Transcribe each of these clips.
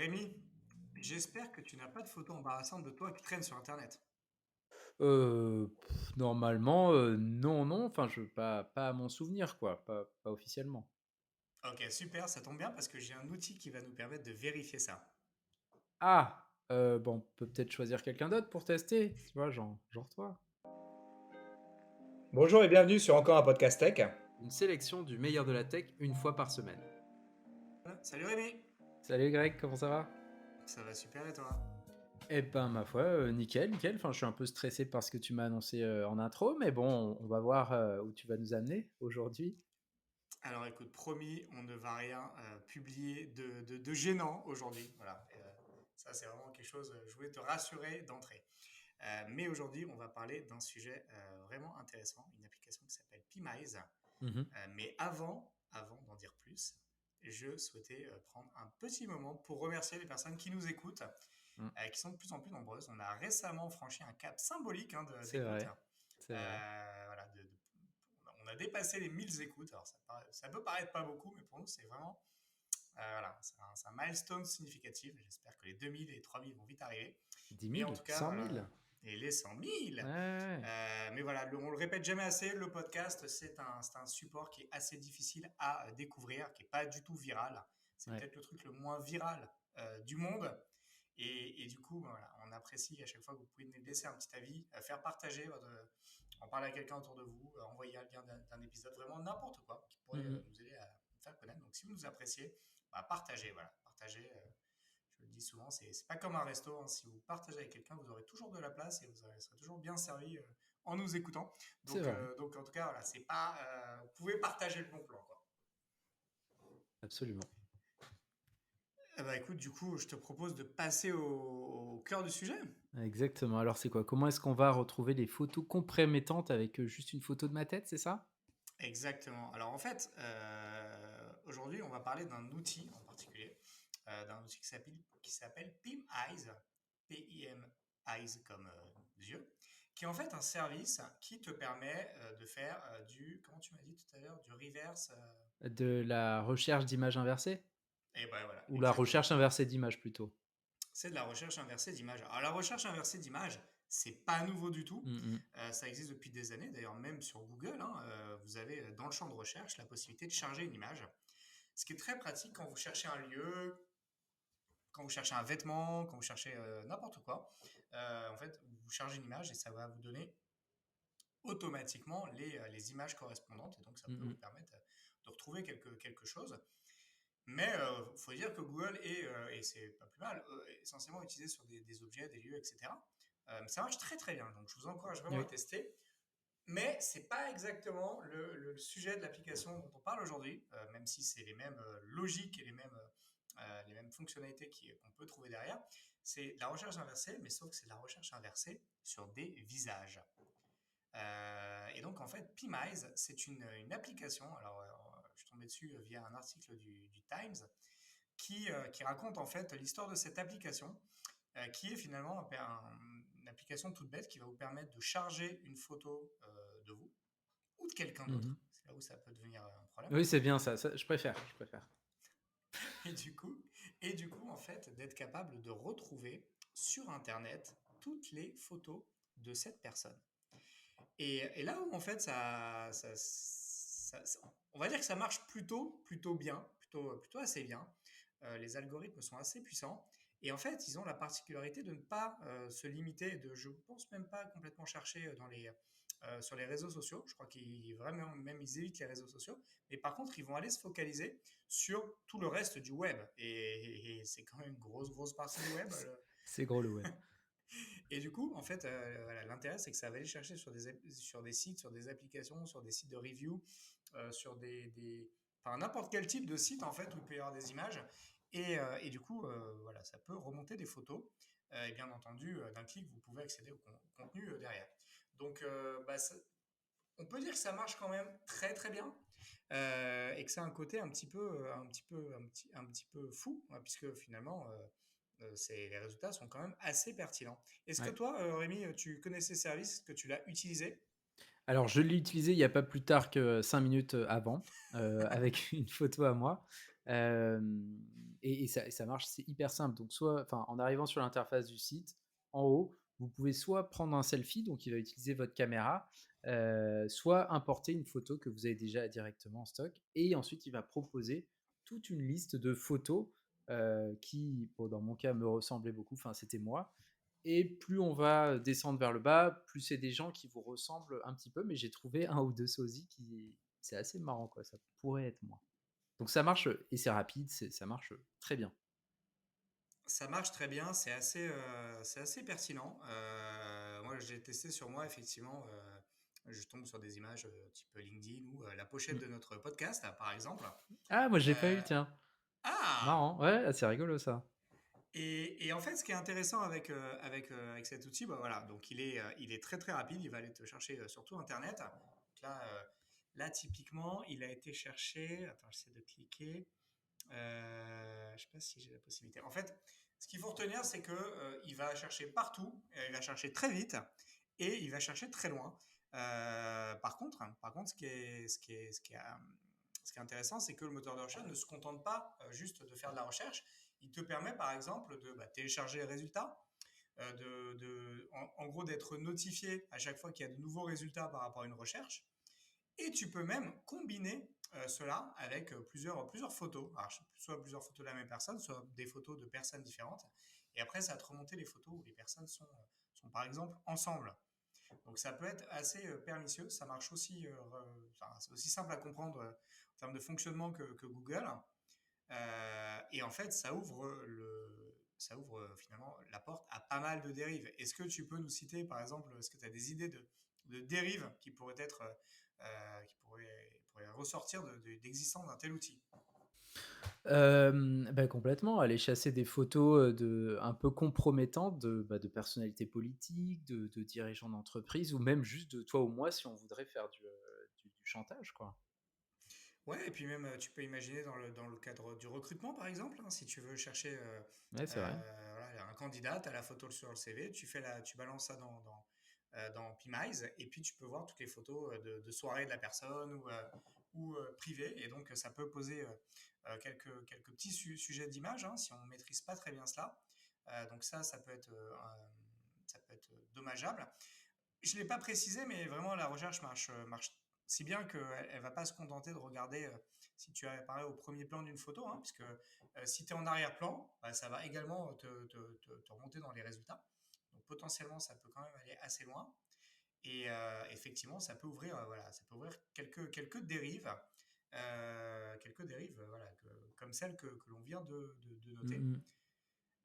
Rémi, j'espère que tu n'as pas de photos embarrassantes de toi qui traînent sur Internet. Normalement, non, non, enfin je pas à mon souvenir quoi, pas officiellement. Ok, super, ça tombe bien parce que j'ai un outil qui va nous permettre de vérifier ça. Ah! Bon, on peut peut-être choisir quelqu'un d'autre pour tester, tu vois? Genre toi. Bonjour et bienvenue sur encore un podcast tech. Une sélection du meilleur de la tech une fois par semaine. Salut Rémi. Salut Greg, comment ça va? Ça va super et toi? Eh ben, ma foi, nickel, nickel. Enfin, je suis un peu stressé par ce que tu m'as annoncé, en intro, mais bon, on va voir, où tu vas nous amener aujourd'hui. Alors écoute, promis, on ne va rien publier de gênant aujourd'hui. Voilà, ça c'est vraiment quelque chose, je voulais te rassurer d'entrée. Mais aujourd'hui, on va parler d'un sujet vraiment intéressant, une application qui s'appelle PMISE. Mmh. Mais avant d'en dire plus, je souhaitais prendre un petit moment pour remercier les personnes qui nous écoutent, Mmh. qui sont de plus en plus nombreuses. On a récemment franchi un cap symbolique C'est d'écoute. vrai, c'est vrai. Voilà, on a dépassé les 1000 écoutes. Alors ça peut paraître pas beaucoup, mais pour nous, c'est vraiment voilà, c'est un milestone significatif. J'espère que les 2000 et les 3000 vont vite arriver. Dix Mais en mille, tout cas, 100 000. voilà, et les 100 000. Ouais, ouais, ouais. Mais voilà, on le répète jamais assez, le podcast, c'est un support qui est assez difficile à découvrir, qui est pas du tout viral. C'est Ouais. peut-être le truc le moins viral du monde. Et du coup, ben voilà, on apprécie à chaque fois que vous pouvez nous laisser un petit avis, faire partager, en parler à quelqu'un autour de vous, envoyer un lien d'un épisode, vraiment n'importe quoi qui pourrait Mmh mh. nous aider à nous faire connaître. Donc si vous nous appréciez, bah, partagez, voilà, partagez. Je le dis souvent, c'est pas comme un resto, hein. Si vous partagez avec quelqu'un, vous aurez toujours de la place et serez toujours bien servi en nous écoutant. C'est vrai, Donc en tout cas, voilà, c'est pas, vous pouvez partager le bon plan, quoi. absolument. Eh ben, écoute, du coup, je te propose de passer au cœur du sujet. Exactement. Alors c'est quoi? Comment est-ce qu'on va retrouver les photos compromettantes avec, juste une photo de ma tête, c'est ça? Exactement. Alors en fait, aujourd'hui, on va parler d'un outil en particulier, d'un outil qui s'appelle PIM Eyes, P-I-M Eyes comme yeux, qui est en fait un service qui te permet de faire comment tu m'as dit tout à l'heure, du reverse. De la recherche d'images inversées? Et ben voilà, Ou la exactement. recherche inversée d'images plutôt? C'est de la recherche inversée d'images. Alors la recherche inversée d'images, c'est pas nouveau du tout. Mmh mh. Ça existe depuis des années. D'ailleurs, même sur Google, hein, vous avez dans le champ de recherche la possibilité de charger une image. Ce qui est très pratique quand vous cherchez un lieu, quand vous cherchez un vêtement, quand vous cherchez n'importe quoi. En fait, vous chargez une image et ça va vous donner automatiquement les images correspondantes. Et donc, ça peut Mmh vous mh. permettre de retrouver quelque chose. Mais il faut dire que Google est, et c'est pas plus mal, essentiellement utilisé sur des objets, des lieux, etc. Ça marche très très bien. Donc, je vous encourage vraiment à Oui. tester. Mais c'est pas exactement le sujet de l'application dont on parle aujourd'hui, même si c'est les mêmes logiques et les mêmes fonctionnalités qu'on peut trouver derrière. C'est de la recherche inversée, mais sauf que c'est de la recherche inversée sur des visages. Et donc en fait, PMISE, c'est une application. Alors, je suis tombé dessus via un article du Times qui raconte en fait l'histoire de cette application qui est finalement une application toute bête qui va vous permettre de charger une photo de vous ou de quelqu'un Mmh mh. d'autre. C'est là où ça peut devenir un problème. Oui, c'est bien ça, ça je préfère, je préfère. Et du coup, en fait, d'être capable de retrouver sur Internet toutes les photos de cette personne. Et là où en fait on va dire que ça marche plutôt bien, plutôt assez bien. Les algorithmes sont assez puissants. Et en fait, ils ont la particularité de ne pas se limiter, je pense même pas complètement chercher sur les réseaux sociaux. Je crois qu'ils vraiment même ils évitent les réseaux sociaux. Mais par contre, ils vont aller se focaliser sur tout le reste du web. Et c'est quand même une grosse partie du web. C'est gros le web. Et du coup, en fait, voilà, l'intérêt, c'est que ça va aller chercher sur des sites, sur des applications, sur des sites de review, sur enfin, n'importe quel type de site, en fait, où il peut y avoir des images. Et du coup, voilà, ça peut remonter des photos. Et bien entendu, d'un clic, vous pouvez accéder au contenu derrière. Donc, on peut dire que ça marche quand même très bien. Et que ça a un côté un petit peu fou, hein, puisque finalement, les résultats sont quand même assez pertinents. Est-ce que Ouais. toi, Rémi, tu connais ces services? Est-ce que tu l'as utilisé? Alors je l'ai utilisé il y a pas plus tard que 5 minutes, avant, avec une photo à moi. Hem et ça marche, c'est hyper simple. Donc soit enfin, en arrivant sur l'interface du site, en haut, vous pouvez soit prendre un selfie, donc il va utiliser votre caméra, soit importer une photo que vous avez déjà directement en stock et ensuite il va proposer toute une liste de photos, qui, bon, dans mon cas, me ressemblaient beaucoup, enfin, c'était moi et plus on va descendre vers le bas, plus c'est des gens qui vous ressemblent un petit peu, mais j'ai trouvé un ou 2 sosies qui c'est assez marrant, quoi, ça pourrait être moi. Donc ça marche, et c'est rapide, ça marche très bien. Ça marche très bien, c'est assez pertinent. Moi, j'ai testé sur moi, effectivement. Je tombe sur des images type LinkedIn ou la pochette Mm. de notre podcast, par exemple. Ah, moi je l'ai pas Euh, eu, tiens. ah! Marrant, ouais, c'est rigolo ça. Et en fait, ce qui est intéressant avec cet outil, bah voilà, donc il est très très rapide, il va aller te chercher sur tout Internet. Donc là, typiquement, il a été cherché. Attends, j'essaie de cliquer. Je sais pas si j'ai la possibilité. En fait, ce qu'il faut retenir, c'est que il va chercher partout, il va chercher très vite et il va chercher très loin. Par contre, ce qui est intéressant, c'est que le moteur de recherche ne se contente pas juste de faire de la recherche. Il te permet, par exemple, de télécharger les résultats, en gros, d'être notifié à chaque fois qu'il y a de nouveaux résultats par rapport à une recherche. Et tu peux même combiner cela avec plusieurs photos. Alors, soit plusieurs photos de la même personne, soit des photos de personnes différentes. Et après, ça va te remonter les photos où les personnes sont par exemple ensemble. Donc ça peut être assez pernicieux. Ça marche aussi, enfin, c'est aussi simple à comprendre en termes de fonctionnement que Google. Et en fait, ça ouvre finalement la porte à pas mal de dérives. Est-ce que tu peux nous citer, par exemple, est-ce que tu as des idées de dérives qui pourraient être, pourraient ressortir d'existence d'un tel outil? Bah, complètement, aller chasser des photos, un peu compromettantes de personnalités politiques, de dirigeants d'entreprise ou même juste de toi ou moi si on voudrait faire du chantage, quoi. Ouais, et puis même, tu peux imaginer dans le cadre du recrutement, par exemple, hein, si tu veux chercher Ouais, c'est vrai. voilà, un candidat, tu as la photo sur le CV, tu balances ça dans PMISE, et puis tu peux voir toutes les photos de soirée de la personne ou privées, et donc ça peut poser quelques petits sujets d'image, hein, si on ne maîtrise pas très bien cela. Donc ça peut être dommageable. Je ne l'ai pas précisé, mais vraiment la recherche marche si bien qu'elle ne va pas se contenter de regarder si tu apparais au premier plan d'une photo, hein, puisque si tu es en arrière-plan, bah, ça va également te remonter dans les résultats. Donc potentiellement, ça peut quand même aller assez loin. Et effectivement, ça peut ouvrir, voilà, ça peut ouvrir quelques dérives voilà, comme celle que l'on vient de noter. Mmh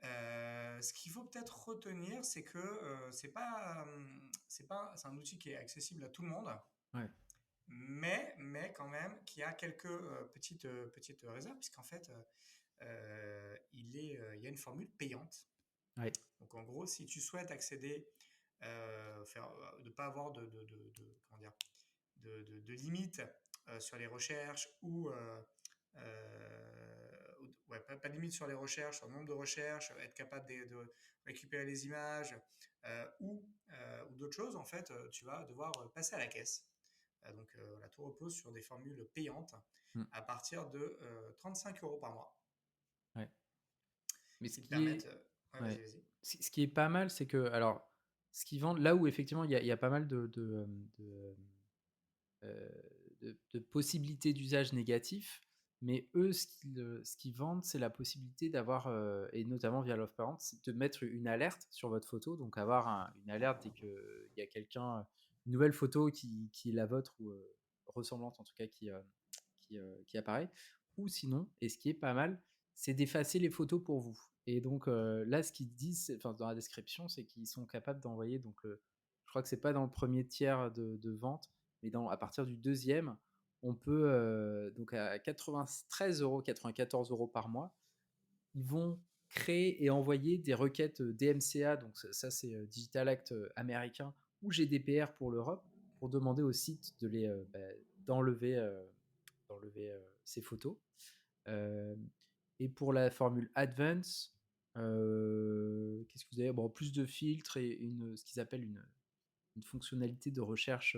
mh. Ce qu'il faut peut-être retenir, c'est que c'est un outil qui est accessible à tout le monde, Ouais, mais quand même qui a quelques petites réserves, puisqu'en fait, il y a une formule payante. ouais. Donc en gros, si tu souhaites accéder, de ne pas avoir comment dire, de limite sur les recherches ouais, pas de limite sur les recherches, sur le nombre de recherches, être capable de récupérer les images ou d'autres choses, en fait, tu vas devoir passer à la caisse. Donc voilà, tout repose sur des formules payantes Mmh. à partir de 35 € par mois Ouais. Mais ce qui te qui permettent. est Ouais, vas-y, ouais, vas-y. ce qui est pas mal, c'est que alors, ce qu'ils vendent là où effectivement il y a pas mal de possibilités d'usage négatifs, mais eux, ce qu'ils vendent, c'est la possibilité d'avoir, et notamment via Love Parent, c'est de mettre une alerte sur votre photo, donc avoir une alerte dès qu'il y a quelqu'un, une nouvelle photo qui est la vôtre ou ressemblante en tout cas qui apparaît. Ou sinon, et ce qui est pas mal, c'est d'effacer les photos pour vous. Et donc là, ce qu'ils disent, enfin dans la description, c'est qu'ils sont capables d'envoyer, donc je crois que c'est pas dans le premier tiers de vente, mais à partir du deuxième, on peut, donc à 93 euros, 94 euros par mois, ils vont créer et envoyer des requêtes DMCA, donc ça c'est Digital Act américain, ou GDPR pour l'Europe, pour demander au site d'enlever, ces photos. Euh, et pour la formule Advance, qu'est-ce que vous avez, bon, plus de filtres et ce qu'ils appellent une fonctionnalité de recherche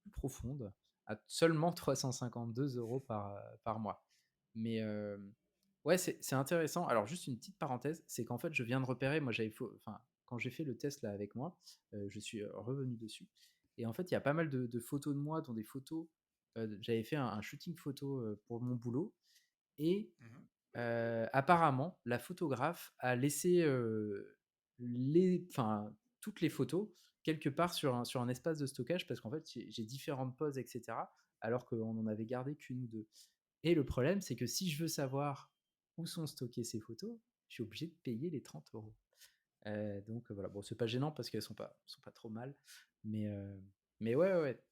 plus profonde, à seulement 352 € par mois. Mais ouais, c'est intéressant. Alors, juste une petite parenthèse, c'est qu'en fait, je viens de repérer, moi, enfin, quand j'ai fait le test là avec moi, je suis revenu dessus. Et en fait, il y a pas mal de photos de moi, dont des photos. J'avais fait un shooting photo pour mon boulot. Et Mhm. apparemment, la photographe a laissé enfin, toutes les photos quelque part sur un espace de stockage parce qu'en fait, j'ai différentes poses, etc. Alors qu'on n'en avait gardé qu'une ou deux. Et le problème, c'est que si je veux savoir où sont stockées ces photos, je suis obligé de payer les 30 €. Donc voilà, bon, c'est pas gênant parce qu'elles sont pas trop mal. Mais, euh, mais ouais, ouais, ouais.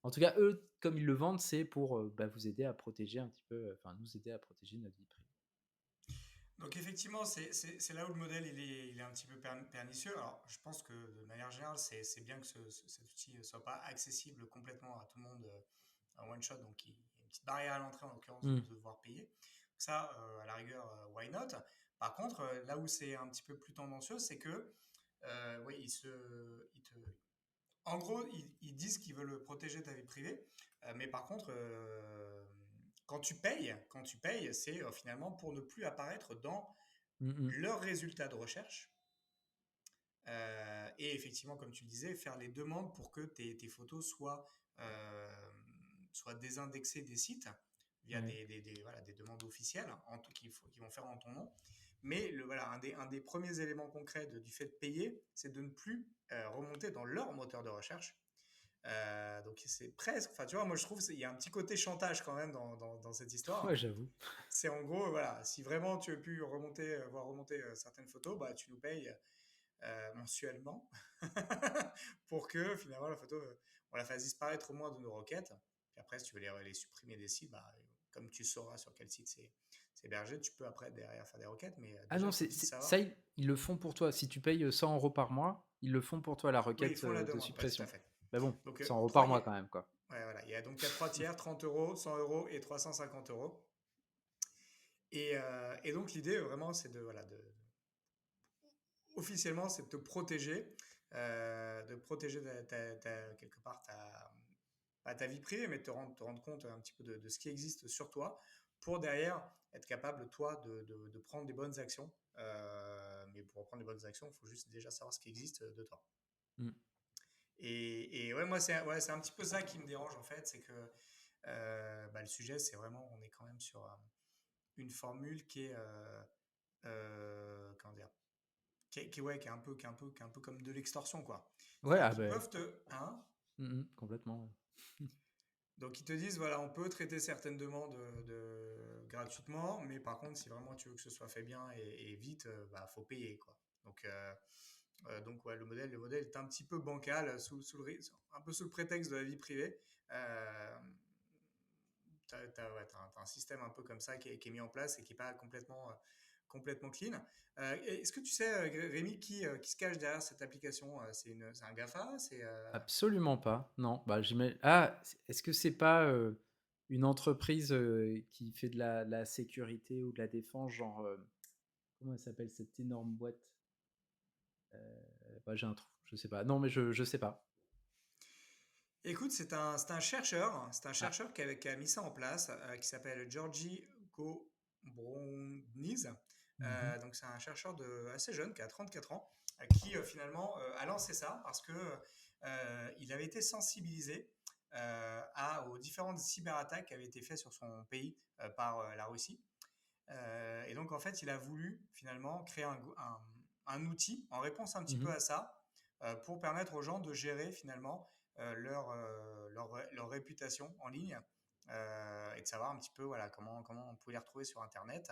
En tout cas, eux, comme ils le vendent, c'est pour vous aider à protéger un petit peu, enfin nous aider à protéger notre vie privée. Donc effectivement, c'est là où le modèle il est un petit peu pernicieux. Alors je pense que de manière générale, c'est bien que cet outil ne soit pas accessible complètement à tout le monde en one shot. Donc il y a une petite barrière à l'entrée en l'occurrence Mm. de devoir payer. Ça, à la rigueur, why not? Par contre, là où c'est un petit peu plus tendancieux, c'est que oui, en gros, ils disent qu'ils veulent protéger ta vie privée, mais par contre, quand tu payes, c'est finalement pour ne plus apparaître dans Mm, mm. leurs résultats de recherche. Et effectivement, comme tu le disais, faire les demandes pour que tes photos soient désindexées des sites via Ouais. voilà, des demandes officielles qui vont faire en ton nom. Mais voilà, un des premiers éléments concrets du fait de payer, c'est de ne plus remonter dans leur moteur de recherche. Donc c'est presque, enfin tu vois, moi je trouve qu'il y a un petit côté chantage quand même dans cette Ouais, histoire. j'avoue. C'est en gros, voilà, si vraiment tu veux plus voir remonter certaines photos, bah tu nous payes mensuellement pour que finalement la photo, on la fasse disparaître au moins de nos requêtes. Puis après, si tu veux les supprimer des sites, bah, comme tu sauras sur quel site c'est hébergé, tu peux après derrière faire des requêtes, mais Ah non, déjà faut qu'ils ça, savent. ils le font pour toi. Si tu payes 100 € par mois, ils le font pour toi, la Oui, ils requête font la de demande, ouais, tout à suppression. fait. Mais bon, Donc, 100 € par mois quand même, quoi. ouais, voilà, il y a 3 tiers, 30 €, 100 € et 350 €. Et donc l'idée vraiment, c'est voilà, officiellement, c'est de te protéger, de protéger quelque part pas ta vie privée, mais de te rendre compte un petit peu de ce qui existe sur toi pour derrière être capable, toi, de prendre des bonnes actions. Mais pour prendre des bonnes actions, il faut juste déjà savoir ce qui existe de toi. Mm. Et ouais, moi, c'est un petit peu ça qui me dérange en fait, c'est que le sujet, c'est vraiment, on est quand même sur une formule qui est, comment dire, ouais, qui est un peu comme de l'extorsion, quoi. Ouais, C'est-à-dire ah qu'ils ben, peuvent hein, complètement. donc ils te disent, voilà, on peut traiter certaines demandes gratuitement, mais par contre, si vraiment tu veux que ce soit fait bien et vite, bah, faut payer, quoi. Donc ouais, le modèle est un petit peu bancal, un peu sous le prétexte de la vie privée. Euh, t'as un système un peu comme ça qui est mis en place et qui n'est pas complètement clean. Est-ce que tu sais, Rémi, qui se cache derrière cette application? C'est un GAFA? Absolument pas. Non, Ah, est-ce que c'est pas une entreprise qui fait de la sécurité ou de la défense, genre comment elle s'appelle cette énorme boîte? J'ai un trou, je sais pas. Non, mais je sais pas. Écoute, c'est un Ah. chercheur qui a mis ça en place, qui s'appelle Georgi Gobronidze. Mhm. Donc c'est un chercheur assez jeune, qui a 34 ans, qui finalement a lancé ça parce que il avait été sensibilisé aux différentes cyberattaques qui avaient été faites sur son pays par la Russie. Et donc en fait, il a voulu finalement créer un outil en réponse un petit peu Mhm. à ça, pour permettre aux gens de gérer finalement leur réputation en ligne, et de savoir un petit peu, voilà, comment on pouvait les retrouver sur Internet.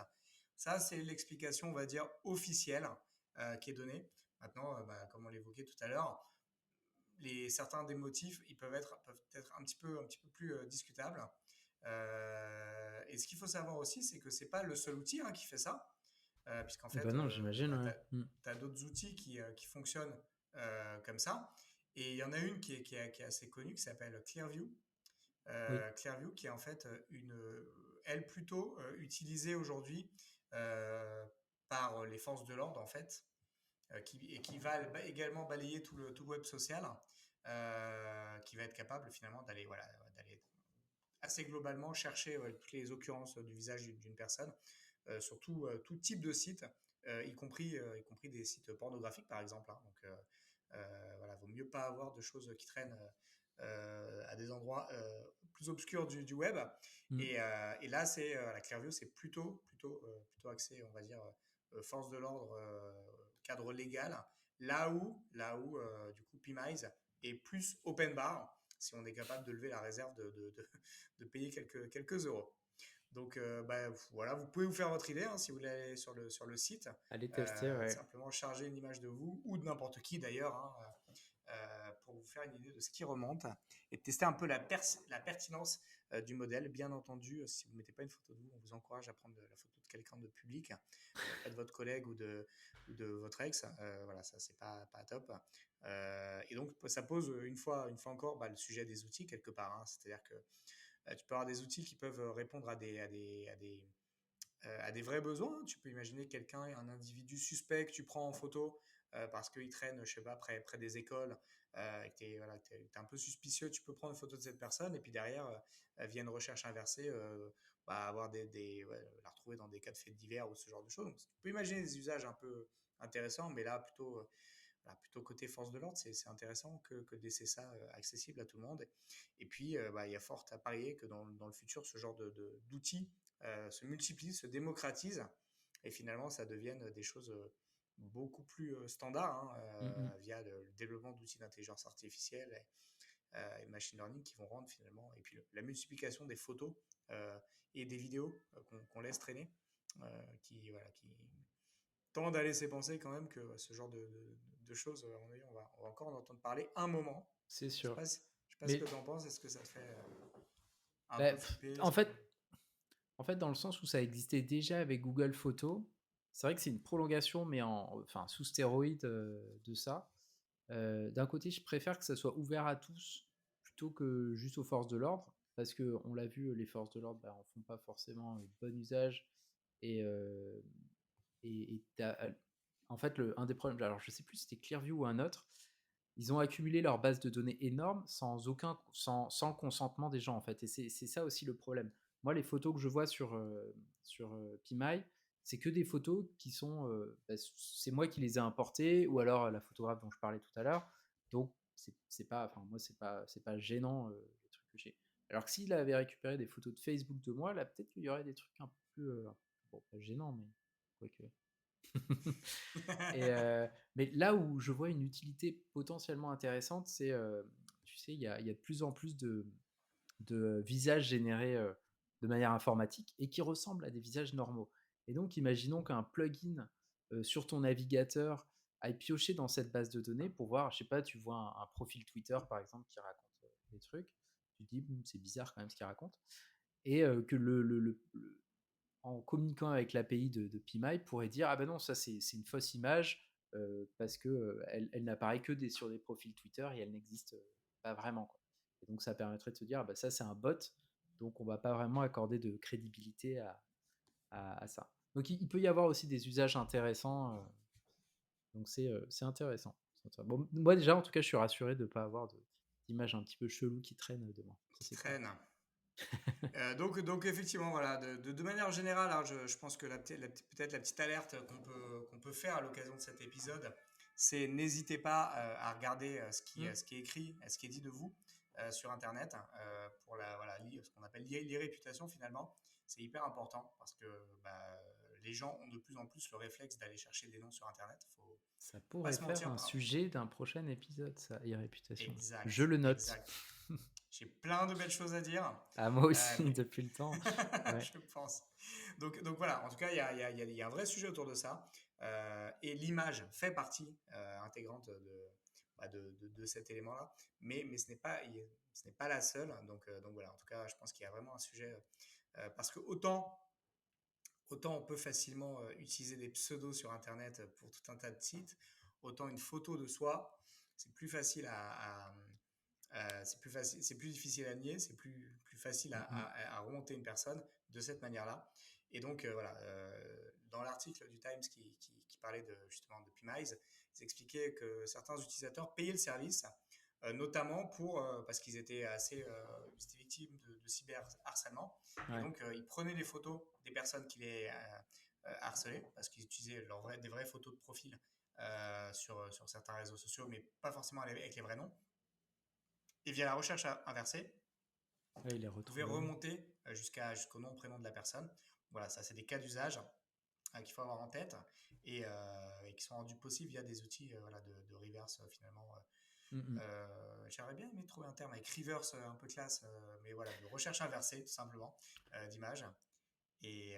Ça, c'est l'explication, on va dire, officielle qui est donnée. Maintenant, comme on l'évoquait tout à l'heure, certains des motifs, ils peuvent être un petit peu plus discutables. Et ce qu'il faut savoir aussi, c'est que c'est pas le seul outil qui fait ça, puisqu'en Eh fait, ben non, j'imagine, ouais. tu as d'autres outils qui fonctionnent comme ça. Et il y en a une qui est assez connue, qui s'appelle Clearview. Oui. Clearview, qui est en fait elle plutôt utilisée aujourd'hui euh, par les forces de l'ordre, en fait, et qui va également balayer tout le web social, qui va être capable finalement d'aller, voilà, d'aller assez globalement chercher toutes les occurrences du visage d'une personne, surtout tout type de site, y compris des sites pornographiques par exemple, hein. Donc voilà, vaut mieux pas avoir de choses qui traînent à des endroits plus obscurs du web. Mm. Et là, c'est la Clearview, c'est plutôt axé, on va dire, force de l'ordre, cadre légal. Là où du coup, PMICE est plus open bar, si on est capable de lever la réserve de payer quelques euros. Donc voilà, vous pouvez vous faire votre idée, hein, si vous voulez aller sur le site. Allez tester, ouais. Simplement charger une image de vous ou de n'importe qui d'ailleurs, hein, pour vous faire une idée de ce qui remonte et de tester un peu la pertinence du modèle. Bien entendu, si vous ne mettez pas une photo de vous, on vous encourage à prendre la photo de quelqu'un de public, pas de votre collègue ou de votre ex. Voilà, ça, c'est pas top. Et donc, ça pose une fois encore le sujet des outils quelque part, hein. C'est-à-dire que tu peux avoir des outils qui peuvent répondre à des vrais besoins. Tu peux imaginer quelqu'un, un individu suspect que tu prends en photo parce qu'il traîne, je sais pas, près des écoles, et que tu es, voilà, un peu suspicieux. Tu peux prendre une photo de cette personne et puis derrière, via une recherche inversée, avoir la retrouver dans des cas de faits divers ou ce genre de choses. Donc, tu peux imaginer des usages un peu intéressants, mais là, plutôt côté force de l'ordre, c'est intéressant que de laisser ça accessible à tout le monde. Et puis, il y a fort à parier que dans le futur, ce genre d'outils se multiplient, se démocratisent, et finalement, ça devienne des choses beaucoup plus standards, hein, Mm, mm. via le développement d'outils d'intelligence artificielle et machine learning qui vont rendre finalement, et puis la multiplication des photos et des vidéos qu'on laisse traîner, qui tendent à laisser penser quand même que ce genre de choses, à mon avis, on va encore en entendre parler un moment. C'est Je sais sûr. pas, je sais pas ce que Mais tu en penses. Est-ce que ça te fait un bah, peu flipper? en fait, dans le sens où ça existait déjà avec Google Photos, c'est vrai que c'est une prolongation, mais enfin, sous stéroïde de ça. D'un côté, je préfère que ça soit ouvert à tous plutôt que juste aux forces de l'ordre, parce que on l'a vu, les forces de l'ordre en font pas forcément bon usage. Et, en fait, un des problèmes, alors je sais plus si c'était Clearview ou un autre, ils ont accumulé leur base de données énorme sans le consentement des gens, en fait. Et c'est ça aussi le problème. Moi, les photos que je vois sur PMI, c'est que des photos qui sont, c'est moi qui les ai importées, ou alors la photographe dont je parlais tout à l'heure. Donc c'est pas, enfin moi c'est pas gênant, les trucs que j'ai. Alors que s'il avait récupéré des photos de Facebook de moi, là peut-être qu'il y aurait des trucs un peu plus, bon, pas gênant, mais quoique. Et, mais là où je vois une utilité potentiellement intéressante, c'est, tu sais, il y a de plus en plus de visages générés de manière informatique et qui ressemblent à des visages normaux. Et donc, imaginons qu'un plugin sur ton navigateur aille piocher dans cette base de données pour voir, je sais pas, tu vois un profil Twitter par exemple qui raconte des trucs, tu te dis, c'est bizarre quand même ce qu'il raconte, et que en communiquant avec l'API de PMI, pourrait dire ah ben non, ça c'est une fausse image parce que elle n'apparaît que sur des profils Twitter et elle n'existe pas vraiment, quoi. Et donc ça permettrait de se dire ah ben ça c'est un bot, donc on va pas vraiment accorder de crédibilité à ça. Donc il peut y avoir aussi des usages intéressants, donc c'est intéressant. Bon, moi déjà en tout cas je suis rassuré de ne pas avoir d'images un petit peu cheloues qui traînent devant. Ça Qui c'est cool. traînent. Donc effectivement, voilà, de manière générale, hein, je pense que peut-être la petite alerte qu'on peut faire à l'occasion de cet épisode, c'est n'hésitez pas à regarder Mm. ce qui est écrit, ce qui est dit de vous sur Internet, pour ce qu'on appelle l'irréputation finalement. C'est hyper important parce que les gens ont de plus en plus le réflexe d'aller chercher des noms sur Internet. Ça Faut pas pourrait se faire mentir. un sujet d'un prochain épisode, ça, e-réputation. Je Exact, le note. exact. J'ai plein de belles choses à dire. Ah, moi aussi, Mais depuis le temps. Ouais. je pense. Donc voilà, en tout cas, il y a un vrai sujet autour de ça. Et l'image fait partie intégrante de cet élément-là. Mais ce n'est pas la seule. Donc voilà, en tout cas, je pense qu'il y a vraiment un sujet. Parce que autant on peut facilement utiliser des pseudos sur Internet pour tout un tas de sites, autant une photo de soi, c'est plus facile c'est plus difficile à nier, c'est plus facile à, Mm, à, à remonter une personne de cette manière-là. Et donc, voilà, dans l'article du Times qui parlait justement de PMIs, ils expliquaient que certains utilisateurs payaient le service notamment parce qu'ils étaient ils étaient victimes de cyberharcèlement. Et Ouais. donc, ils prenaient des photos des personnes qui les harcelaient, parce qu'ils utilisaient des vraies photos de profil sur certains réseaux sociaux, mais pas forcément avec les vrais noms. Et via la recherche inversée, Ouais, il est pouvait retrouvé. remonter jusqu'au nom, prénom de la personne. Voilà, ça c'est des cas d'usage qu'il faut avoir en tête et qui sont rendus possibles via des outils voilà, de reverse finalement. Mm, J'aurais bien aimé trouver un terme avec reverse un peu classe, mais voilà, de recherche inversée tout simplement d'images. Et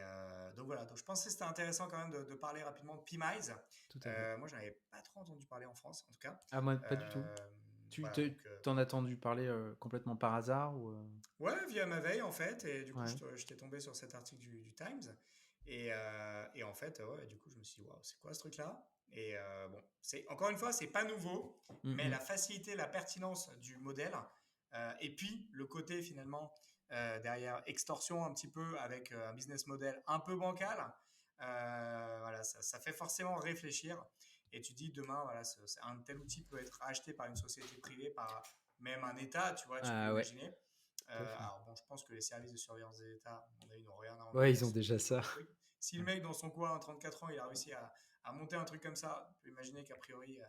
donc voilà, donc je pensais que c'était intéressant quand même de parler rapidement de PMIs. tout à fait. Moi, je n'avais pas trop entendu parler en France, en tout cas. Ah, moi, pas du tout. Euh, Tu voilà, donc t'en as entendu parler complètement par hasard ou ouais, via ma veille en fait, et du coup, Ouais. j'étais tombé sur cet article du Times, et en fait, ouais, du coup, je me suis dit, waouh, c'est quoi ce truc-là? Et bon, encore une fois, c'est pas nouveau, Mm, mais mm. la facilité, la pertinence du modèle, et puis le côté finalement derrière extorsion un petit peu avec un business model un peu bancal, voilà, ça fait forcément réfléchir. Et tu dis demain, voilà, un tel outil peut être acheté par une société privée, par même un État, tu vois, tu peux Ah ouais, imaginer. tout à fait. Alors bon, je pense que les services de surveillance des États, à mon avis, n'ont rien à Ouais, envier ils à ont déjà ce genre ça. de truc. Si le Ouais. mec dans son coin à 34 ans, il a réussi à monter un truc comme ça, tu peux imaginer qu'a priori,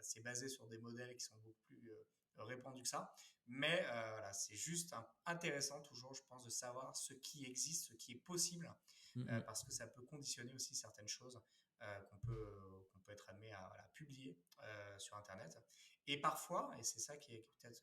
c'est basé sur des modèles qui sont beaucoup plus répandus que ça. Mais voilà, c'est juste intéressant toujours, je pense, de savoir ce qui existe, ce qui est possible, Mm, mm. parce que ça peut conditionner aussi certaines choses qu'on peut être amené à voilà, publier sur Internet. Et parfois, et c'est ça qui est peut-être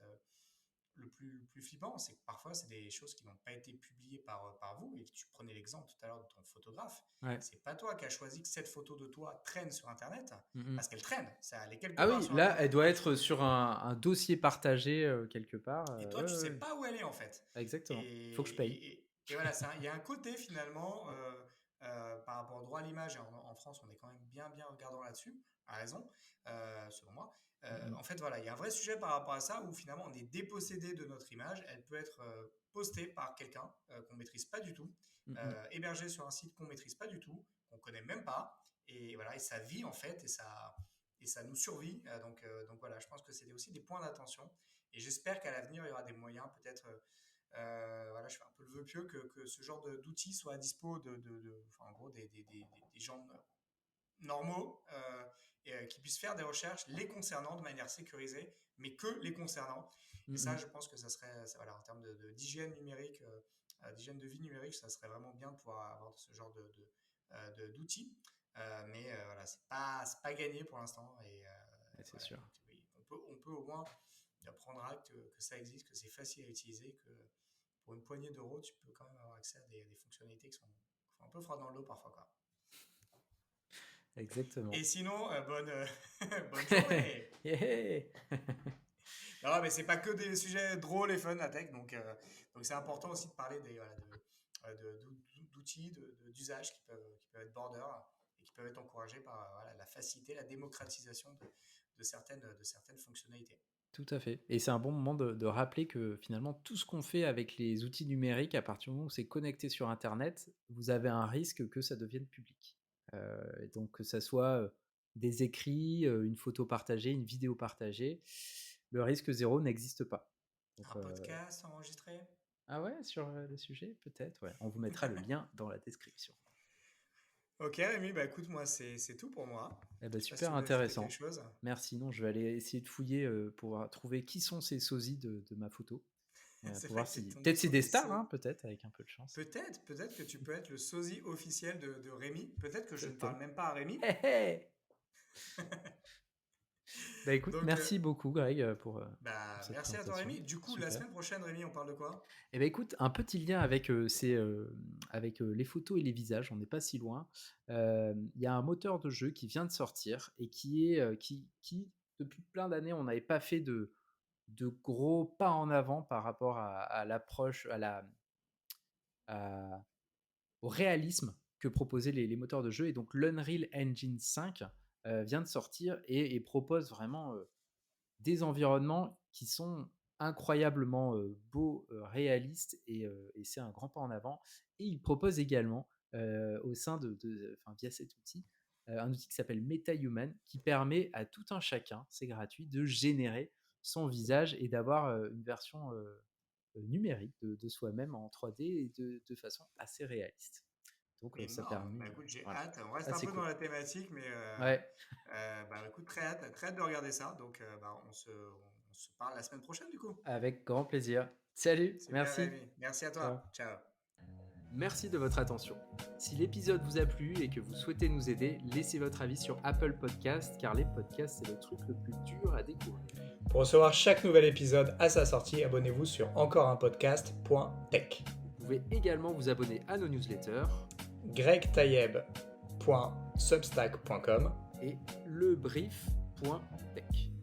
le plus flippant, c'est que parfois, c'est des choses qui n'ont pas été publiées par vous. Et tu prenais l'exemple tout à l'heure de ton photographe. Ouais. C'est pas toi qui as choisi que cette photo de toi traîne sur Internet, Mm, mm. parce qu'elle traîne. Ça, elle est quelque Ah part oui, sur là, Internet, elle tu doit vois. être sur un dossier partagé quelque part. Et toi, Ouais, tu ouais, sais ouais. pas où elle est, en fait. Exactement. Il faut que je paye. Et voilà, il y a un côté, finalement, par rapport au droit à l'image, et en France, on est quand même bien regardant là-dessus, à raison, selon moi. Mm, mm. En fait, voilà, il y a un vrai sujet par rapport à ça où finalement on est dépossédé de notre image. Elle peut être postée par quelqu'un qu'on maîtrise pas du tout, Mm, mm. hébergée sur un site qu'on maîtrise pas du tout, qu'on connaît même pas, et voilà, et ça vit en fait, et ça nous survit. Donc voilà, je pense que c'est aussi des points d'attention. Et j'espère qu'à l'avenir, il y aura des moyens, peut-être, voilà, je fais un peu le vœu pieux que ce genre d'outils soit à dispo enfin, en gros, des gens normaux qui puissent faire des recherches les concernant de manière sécurisée, mais que les concernant. Mm, Et ça, mm. je pense que ça serait, voilà, en termes d'hygiène numérique, d'hygiène de vie numérique, ça serait vraiment bien de pouvoir avoir ce genre d'outils. Mais voilà, c'est pas gagné pour l'instant. Ouais, c'est Voilà, sûr. donc, oui, on peut au moins prendre acte que ça existe, que c'est facile à utiliser, que pour une poignée d'euros, tu peux quand même avoir accès à des fonctionnalités qui sont un peu froides dans l'eau parfois, quoi. Exactement. Et sinon, bonne journée. Yeah. Non, mais c'est pas que des sujets drôles et fun, la tech, donc c'est important aussi de parler voilà, d'outils, d'usages qui peuvent être border et qui peuvent être encouragés par voilà, la facilité, la démocratisation de certaines fonctionnalités. Tout à fait. Et c'est un bon moment de rappeler que finalement, tout ce qu'on fait avec les outils numériques, à partir du moment où c'est connecté sur Internet, vous avez un risque que ça devienne public. Et donc, que ça soit des écrits, une photo partagée, une vidéo partagée, le risque zéro n'existe pas. Donc, Un podcast enregistré. ah ouais, sur le sujet, peut-être, ouais. On vous mettra le lien dans la description. Ok, Rémi, bah écoute, moi, c'est tout pour moi. Eh ben, Je sais pas si tu super voulais ajouter quelque intéressant. chose. Merci. Non, je vais aller essayer de fouiller pour trouver qui sont ces sosies de ma photo. C'est Pour vrai voir que tu es si. tombé Peut-être c'est sur des des stars, sauts. hein, peut-être, avec un peu de chance. Peut-être que tu peux être le sosie officiel de Rémi. Peut-être que je ne Exactement. parle même pas à Rémi. Hé hé. Bah écoute, Donc, merci beaucoup, Greg, pour cette merci à toi, présentation. Rémi. Du coup, la Super. semaine prochaine, Rémi, on parle de quoi? Et ben écoute, un petit lien avec, avec les photos et les visages, on n'est pas si loin. Il y a un moteur de jeu qui vient de sortir et qui depuis plein d'années, on n'avait pas fait de gros pas en avant par rapport à l'approche, à- au réalisme que proposaient les moteurs de jeu. Et donc l'Unreal Engine 5 vient de sortir et propose vraiment des environnements qui sont incroyablement beaux, réalistes, et c'est un grand pas en avant. Et il propose également, au sein enfin, via cet outil, un outil qui s'appelle MetaHuman, qui permet à tout un chacun, c'est gratuit, de générer son visage et d'avoir une version numérique de soi-même en 3D et de façon assez réaliste. Donc ça Énorme. permet, Bah, écoute, j'ai voilà. hâte. On reste Ça, un c'est peu dans cool. la thématique, mais Ouais, bah, écoute, très hâte de regarder ça. Donc, bah, on se parle la semaine prochaine, du coup. avec grand plaisir. Salut, Super, merci. Rémi. Merci à Ciao. toi. Ciao. Merci de votre attention. Si l'épisode vous a plu et que vous souhaitez nous aider, laissez votre avis sur Apple Podcast, car les podcasts, c'est le truc le plus dur à découvrir. Pour recevoir chaque nouvel épisode à sa sortie, abonnez-vous sur encoreunpodcast.tech. Vous pouvez également vous abonner à nos newsletters gregtayeb.substack.com et lebrief.tech.